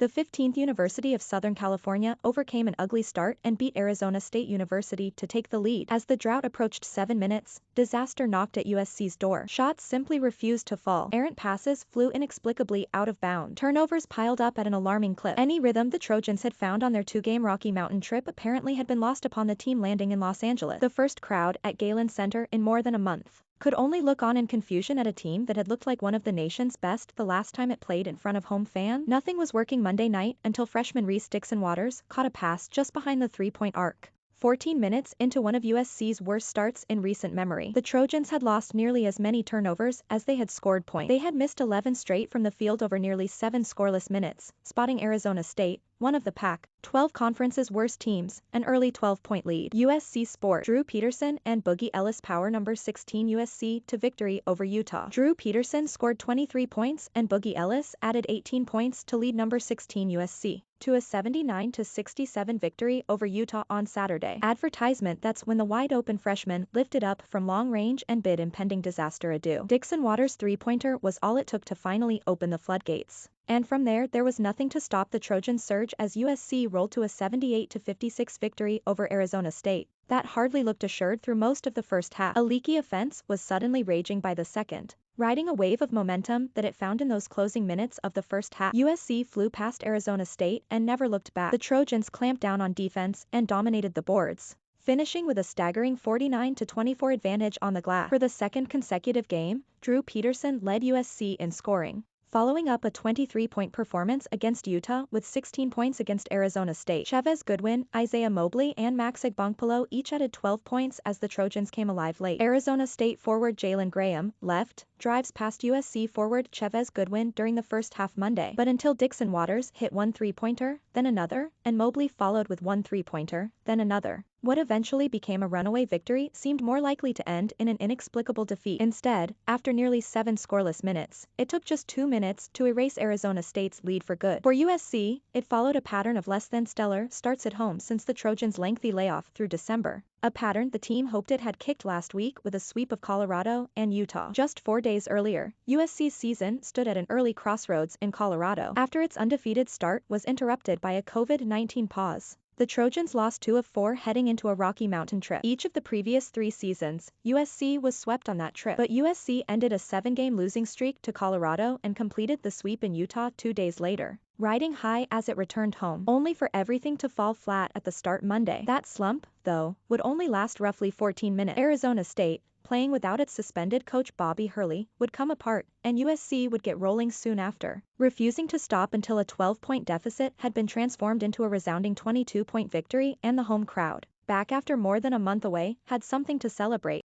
The 15th University of Southern California overcame an ugly start and beat Arizona State University to take the lead. As the drought approached 7 minutes, disaster knocked at USC's door. Shots simply refused to fall. Errant passes flew inexplicably out of bounds. Turnovers piled up at an alarming clip. Any rhythm the Trojans had found on their two-game Rocky Mountain trip apparently had been lost upon the team landing in Los Angeles. The first crowd at Galen Center in more than a month could only look on in confusion at a team that had looked like one of the nation's best the last time it played in front of home fans. Nothing was working Monday night until freshman Reese Dixon-Waters caught a pass just behind the three-point arc. 14 minutes into one of USC's worst starts in recent memory. The Trojans had lost nearly as many turnovers as they had scored points. They had missed 11 straight from the field over nearly 7 scoreless minutes, spotting Arizona State, one of the Pac-12 Conference's worst teams, an early 12-point lead. USC Sport Drew Peterson and Boogie Ellis power number 16 USC to victory over Utah. Drew Peterson scored 23 points and Boogie Ellis added 18 points to lead number 16 USC to a 79-67 victory over Utah on Saturday. Advertisement That's when the wide-open freshman lifted up from long range and bid impending disaster adieu. Dixon-Waters' three-pointer was all it took to finally open the floodgates. And from there was nothing to stop the Trojans' surge as USC rolled to a 78-56 victory over Arizona State. That hardly looked assured through most of the first half. A leaky offense was suddenly raging by the second. Riding a wave of momentum that it found in those closing minutes of the first half, USC flew past Arizona State and never looked back. The Trojans clamped down on defense and dominated the boards, finishing with a staggering 49-24 advantage on the glass. For the second consecutive game, Drew Peterson led USC in scoring, following up a 23-point performance against Utah with 16 points against Arizona State. Chevez Goodwin, Isaiah Mobley and Max Agbonkpolo each added 12 points as the Trojans came alive late. Arizona State forward Jalen Graham, left, drives past USC forward Chevez Goodwin during the first half Monday. But until Dixon-Waters hit one three-pointer, then another, and Mobley followed with one three-pointer, then another, what eventually became a runaway victory seemed more likely to end in an inexplicable defeat. Instead, after nearly 7 scoreless minutes, it took just 2 minutes to erase Arizona State's lead for good. For USC, it followed a pattern of less than stellar starts at home since the Trojans' lengthy layoff through December. A pattern the team hoped it had kicked last week with a sweep of Colorado and Utah. Just 4 days earlier, USC's season stood at an early crossroads in Colorado after its undefeated start was interrupted by a COVID-19 pause. The Trojans lost 2 of 4 heading into a Rocky Mountain trip. Each of the previous 3 seasons, USC was swept on that trip. But USC ended a 7-game losing streak to Colorado and completed the sweep in Utah 2 days later, riding high as it returned home, only for everything to fall flat at the start Monday. That slump, though, would only last roughly 14 minutes. Arizona State, playing without its suspended coach Bobby Hurley, would come apart, and USC would get rolling soon after, refusing to stop until a 12-point deficit had been transformed into a resounding 22-point victory and the home crowd, back after more than a month away, had something to celebrate.